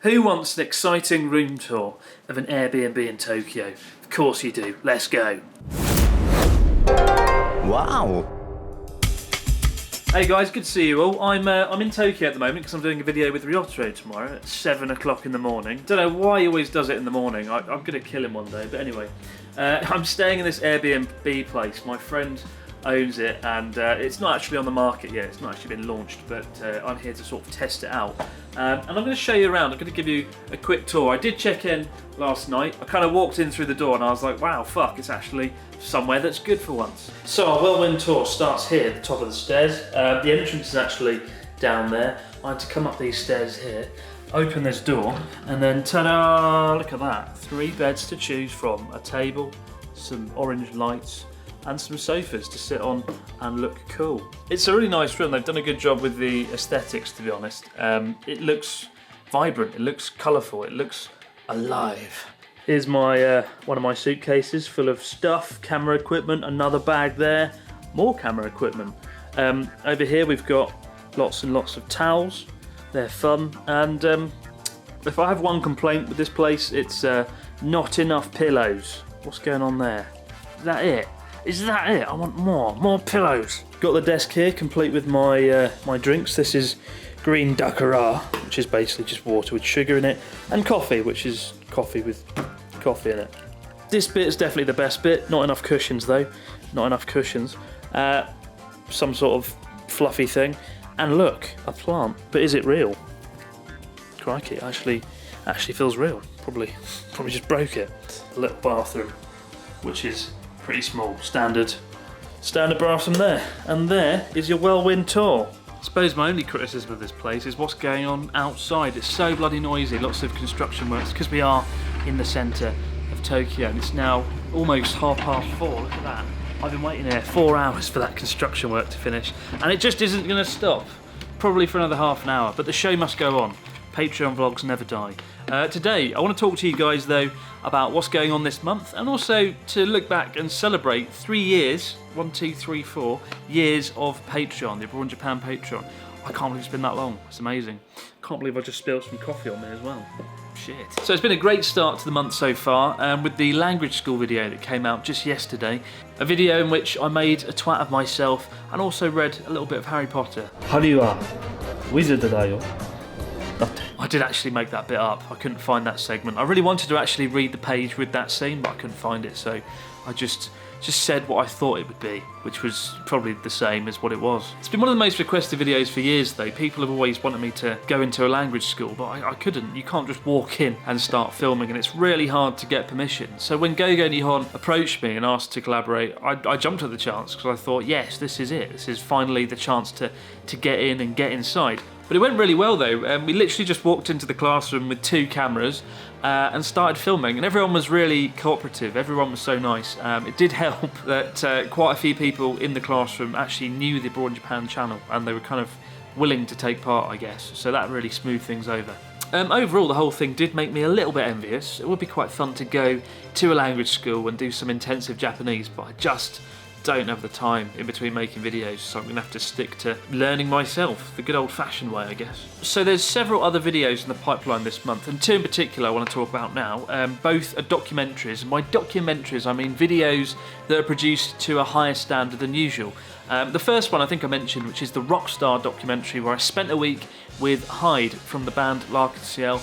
Who wants an exciting room tour of an Airbnb in Tokyo? Of course you do. Let's go. Wow. Hey guys, good to see you all. I'm in Tokyo at the moment because I'm doing a video with Ryotaro tomorrow at 7 o'clock in the morning. Don't know why he always does it in the morning. I'm going to kill him one day, but anyway. I'm staying in this Airbnb place. My friend owns it, and it's not actually on the market yet. It's not actually been launched, but I'm here to sort of test it out. And I'm going to show you around. I'm going to give you a quick tour. I did check in last night. I kind of walked in through the door and I was like, wow, fuck, it's actually somewhere that's good for once. So our whirlwind tour starts here at the top of the stairs. The entrance is actually down there. I had to come up these stairs here, open this door, and then ta-da, look at that. 3 beds to choose from, a table, some orange lights, and some sofas to sit on and look cool. It's a really nice room. They've done a good job with the aesthetics, to be honest. It looks vibrant, it looks colourful, it looks alive. Here's my one of my suitcases full of stuff, camera equipment, another bag there, more camera equipment. Over here we've got lots and lots of towels. They're fun, and if I have one complaint with this place, it's not enough pillows. What's going on there? Is that it? Is that it? I want more pillows. Got the desk here, complete with my my drinks. This is green dakara, which is basically just water with sugar in it, and coffee, which is coffee with coffee in it. This bit is definitely the best bit. Not enough cushions though. Not enough cushions. Some sort of fluffy thing, and look, a plant. But is it real? Crikey, it actually feels real. Probably just broke it. A little bathroom, which is pretty small, standard bathroom there. And there is your whirlwind tour. I suppose my only criticism of this place is what's going on outside. It's so bloody noisy, lots of construction works, because we are in the centre of Tokyo, and it's now almost 4:30. Look at that. I've been waiting here 4 hours for that construction work to finish, and it just isn't going to stop. Probably for another half an hour, but the show must go on. Patreon vlogs never die. Today, I want to talk to you guys though about what's going on this month, and also to look back and celebrate 3 years, 1, 2, 3, 4 years of Patreon, the Abroad in Japan Patreon. I can't believe it's been that long. It's amazing. Can't believe I just spilled some coffee on me as well. Shit. So it's been a great start to the month so far, with the language school video that came out just yesterday. A video in which I made a twat of myself and also read a little bit of Harry Potter. Harry wa wizard da yo. I did actually make that bit up. I couldn't find that segment. I really wanted to actually read the page with that scene, but I couldn't find it, so I just said what I thought it would be, which was probably the same as what it was. It's been one of the most requested videos for years though. People have always wanted me to go into a language school, but I couldn't. You can't just walk in and start filming, and it's really hard to get permission. So when Gogo Nihon approached me and asked to collaborate, I jumped at the chance, because I thought, yes, this is it. This is finally the chance to get in and get inside. But it went really well though. We literally just walked into the classroom with 2 cameras and started filming, and everyone was really cooperative. Everyone was so nice. It did help that quite a few people in the classroom actually knew the Abroad in Japan channel, and they were kind of willing to take part, I guess. So that really smoothed things over. Overall, the whole thing did make me a little bit envious. It would be quite fun to go to a language school and do some intensive Japanese, but I just don't have the time in between making videos, so I'm gonna have to stick to learning myself, the good old-fashioned way, I guess. So there's several other videos in the pipeline this month, and 2 in particular I want to talk about now. Both are documentaries, and by documentaries I mean videos that are produced to a higher standard than usual. The first one I think I mentioned, which is the Rockstar documentary, where I spent a week with Hyde from the band L'Arc-en-Ciel.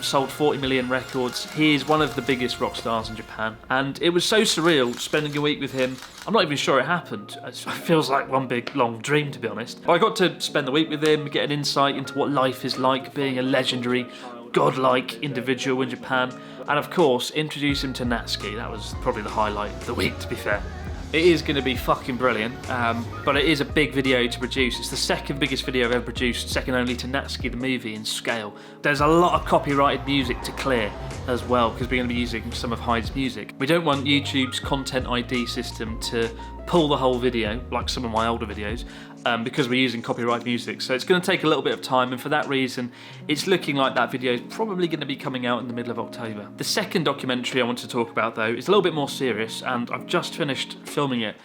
Sold 40 million records. He is one of the biggest rock stars in Japan, and it was so surreal spending a week with him. I'm not even sure it happened. It feels like one big long dream, to be honest. I got to spend the week with him, get an insight into what life is like being a legendary, godlike individual in Japan, and of course introduce him to Natsuki. That was probably the highlight of the week, to be fair. It is going to be fucking brilliant, but it is a big video to produce. It's the second biggest video I've ever produced, second only to Natsuki the movie in scale. There's a lot of copyrighted music to clear as well, because we're going to be using some of Hyde's music. We don't want YouTube's Content ID system to pull the whole video, like some of my older videos, because we're using copyright music. So it's going to take a little bit of time, and for that reason, it's looking like that video is probably going to be coming out in the middle of October. The second documentary I want to talk about, though, is a little bit more serious, and I've just finished filming it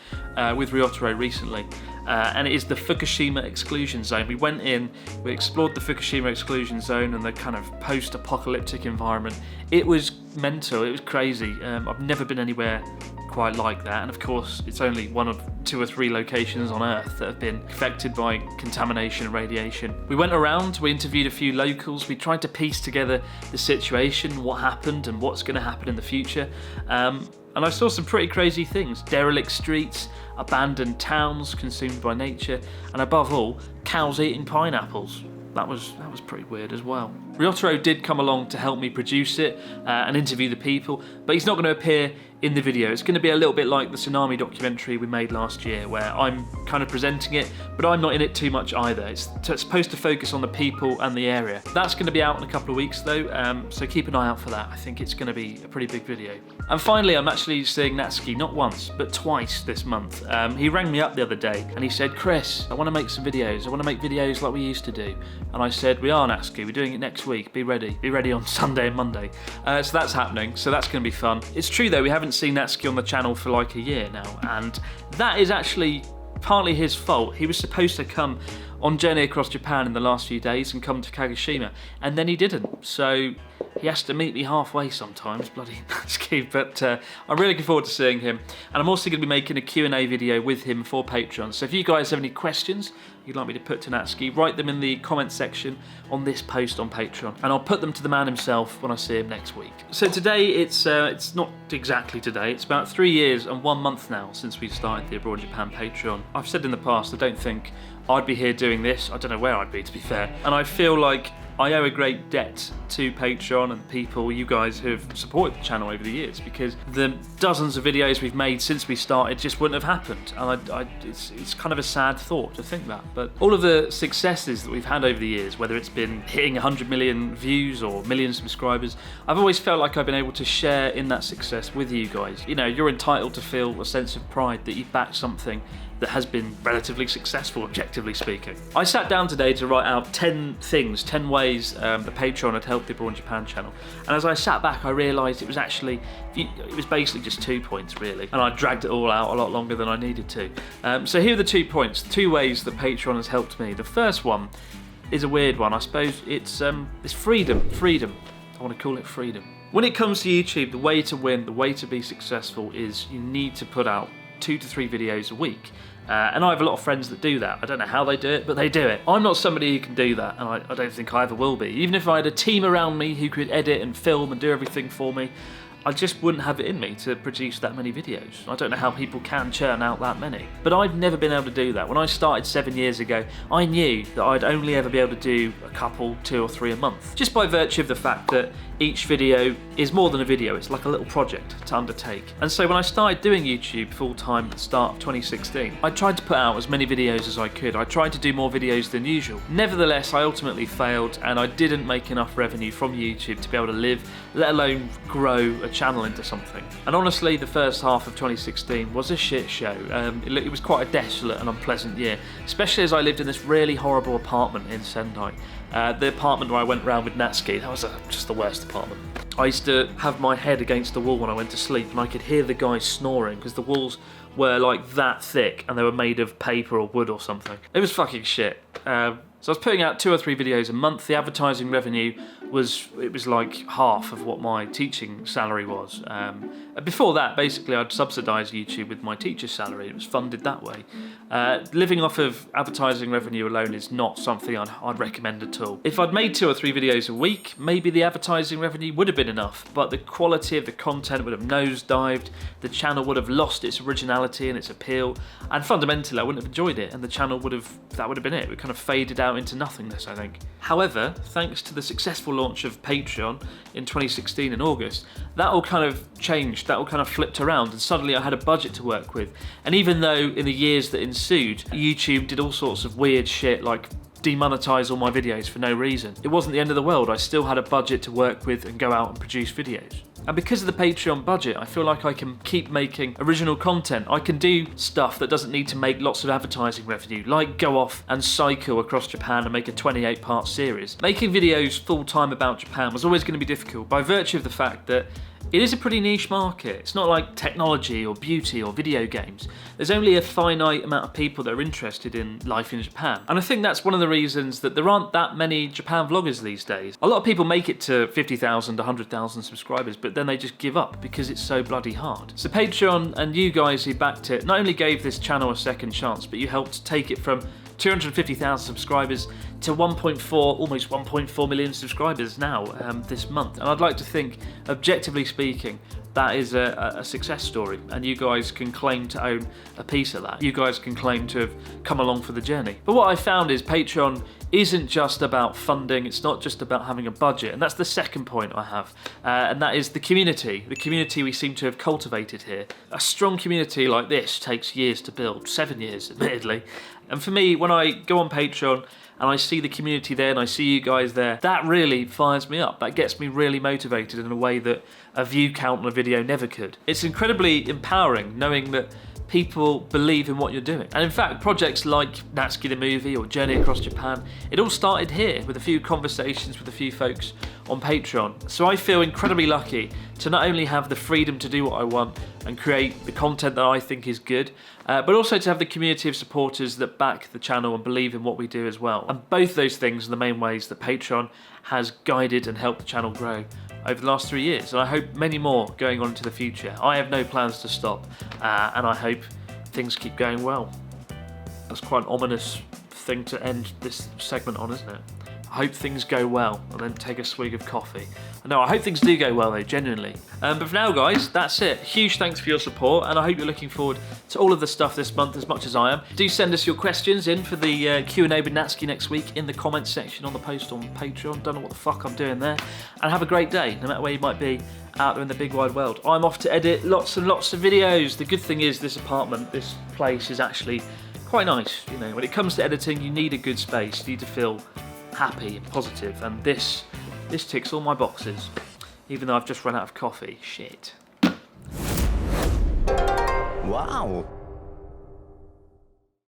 with Ryotaro recently. And it is the Fukushima exclusion zone. We went in, we explored the Fukushima exclusion zone and the kind of post-apocalyptic environment. It was mental, it was crazy. I've never been anywhere quite like that, and of course it's only one of 2 or 3 locations on Earth that have been affected by contamination and radiation. We went around, we interviewed a few locals, we tried to piece together the situation, what happened and what's going to happen in the future. And I saw some pretty crazy things. Derelict streets, abandoned towns consumed by nature, and above all, cows eating pineapples. That was pretty weird as well. Ryotaro did come along to help me produce it and interview the people, but he's not going to appear in the video. It's going to be a little bit like the tsunami documentary we made last year, where I'm kind of presenting it, but I'm not in it too much either. It's supposed to focus on the people and the area. That's going to be out in a couple of weeks though, so keep an eye out for that. I think it's going to be a pretty big video. And finally, I'm actually seeing Natsuki not once, but twice this month. He rang me up the other day and he said, "Chris, I want to make some videos. I want to make videos like we used to do." And I said, "We are, Natsuki, we're doing it next week. Be ready. Be ready on Sunday and Monday." So that's happening, so that's going to be fun. It's true though, we haven't seen Natsuki on the channel for like a year now, and that is actually partly his fault. He was supposed to come on Journey Across Japan in the last few days and come to Kagoshima, and then he didn't. So he has to meet me halfway sometimes, bloody Natsuki. But I'm really looking forward to seeing him, and I'm also going to be making a Q&A video with him for Patreon. So if you guys have any questions you'd like me to put to Natsuki, write them in the comments section on this post on Patreon, and I'll put them to the man himself when I see him next week. So today, it's not exactly today, it's about 3 years and 1 month now since we started the Abroad Japan Patreon. I've said in the past, I don't think I'd be here doing this. I don't know where I'd be, to be fair. And I feel like I owe a great debt to Patreon and people, you guys, who have supported the channel over the years, because the dozens of videos we've made since we started just wouldn't have happened. And it's kind of a sad thought to think that. But all of the successes that we've had over the years, whether it's been hitting 100 million views or million subscribers, I've always felt like I've been able to share in that success with you guys. You know, you're entitled to feel a sense of pride that you've backed something that has been relatively successful, objectively speaking. I sat down today to write out 10 things, 10 ways that Patreon had helped the Abroad Japan channel. And as I sat back, I realised it was actually, it was basically just 2 points really. And I dragged it all out a lot longer than I needed to. So here are the 2 points, 2 ways that Patreon has helped me. The first one is a weird one. I suppose it's freedom. I want to call it freedom. When it comes to YouTube, the way to win, the way to be successful is you need to put out 2 to 3 videos a week. And I have a lot of friends that do that. I don't know how they do it, but they do it. I'm not somebody who can do that, and I don't think I ever will be. Even if I had a team around me who could edit and film and do everything for me, I just wouldn't have it in me to produce that many videos. I don't know how people can churn out that many. But I've never been able to do that. When I started 7 years ago, I knew that I'd only ever be able to do a couple, 2 or 3 a month. Just by virtue of the fact that each video is more than a video, it's like a little project to undertake. And so when I started doing YouTube full-time at the start of 2016, I tried to put out as many videos as I could. I tried to do more videos than usual. Nevertheless, I ultimately failed, and I didn't make enough revenue from YouTube to be able to live, let alone grow a channel into something. And honestly, the first half of 2016 was a shit show. It was quite a desolate and unpleasant year, especially as I lived in this really horrible apartment in Sendai. The apartment where I went round with Natsuki, that was just the worst apartment. I used to have my head against the wall when I went to sleep, and I could hear the guys snoring because the walls were like that thick and they were made of paper or wood or something. It was fucking shit. So I was putting out 2 or 3 videos a month. The advertising revenue was like half of what my teaching salary was. Before that, basically, I'd subsidise YouTube with my teacher's salary. It was funded that way. Living off of advertising revenue alone is not something I'd recommend at all. If I'd made 2 or 3 videos a week, maybe the advertising revenue would have been enough, but the quality of the content would have nosedived, the channel would have lost its originality and its appeal, and fundamentally I wouldn't have enjoyed it, and the channel would have been it. It kind of faded out into nothingness, I think. However, thanks to the successful launch of Patreon in 2016 in August, that all kind of changed, that all kind of flipped around, and suddenly I had a budget to work with. And even though in the years that ensued, YouTube did all sorts of weird shit like demonetize all my videos for no reason, it wasn't the end of the world. I still had a budget to work with and go out and produce videos. And because of the Patreon budget, I feel like I can keep making original content. I can do stuff that doesn't need to make lots of advertising revenue, like go off and cycle across Japan and make a 28-part series. Making videos full-time about Japan was always going to be difficult by virtue of the fact that it is a pretty niche market. It's not like technology or beauty or video games. There's only a finite amount of people that are interested in life in Japan. And I think that's one of the reasons that there aren't that many Japan vloggers these days. A lot of people make it to 50,000, 100,000 subscribers, but then they just give up because it's so bloody hard. So Patreon and you guys who backed it not only gave this channel a second chance, but you helped take it from 250,000 subscribers to 1.4, almost 1.4 million subscribers now this month. And I'd like to think, objectively speaking, that is a success story, and you guys can claim to own a piece of that. You guys can claim to have come along for the journey. But what I found is Patreon isn't just about funding, it's not just about having a budget, and that's the second point I have, and that is the community we seem to have cultivated here. A strong community like this takes years to build, 7 years admittedly, and for me, when I go on Patreon and I see the community there and I see you guys there, that really fires me up. That gets me really motivated in a way that a view count on a video never could. It's incredibly empowering knowing that people believe in what you're doing. And in fact, projects like Natsuki the Movie or Journey Across Japan, it all started here with a few conversations with a few folks on Patreon. So I feel incredibly lucky to not only have the freedom to do what I want and create the content that I think is good, but also to have the community of supporters that back the channel and believe in what we do as well. And both those things are the main ways that Patreon has guided and helped the channel grow over the last 3 years, and I hope many more going on into the future. I have no plans to stop, and I hope things keep going well. That's quite an ominous thing to end this segment on, isn't it? I hope things go well, and then take a swig of coffee. No, I hope things do go well though, genuinely. But for now guys, that's it. Huge thanks for your support, and I hope you're looking forward to all of the stuff this month as much as I am. Do send us your questions in for the Q&A with Natsuki next week in the comments section on the post on Patreon. Don't know what the fuck I'm doing there. And have a great day, no matter where you might be out there in the big wide world. I'm off to edit lots and lots of videos. The good thing is this apartment, this place is actually quite nice. You know, when it comes to editing, you need a good space. You need to feel happy and positive, and this ticks all my boxes, even though I've just run out of coffee. Shit. Wow.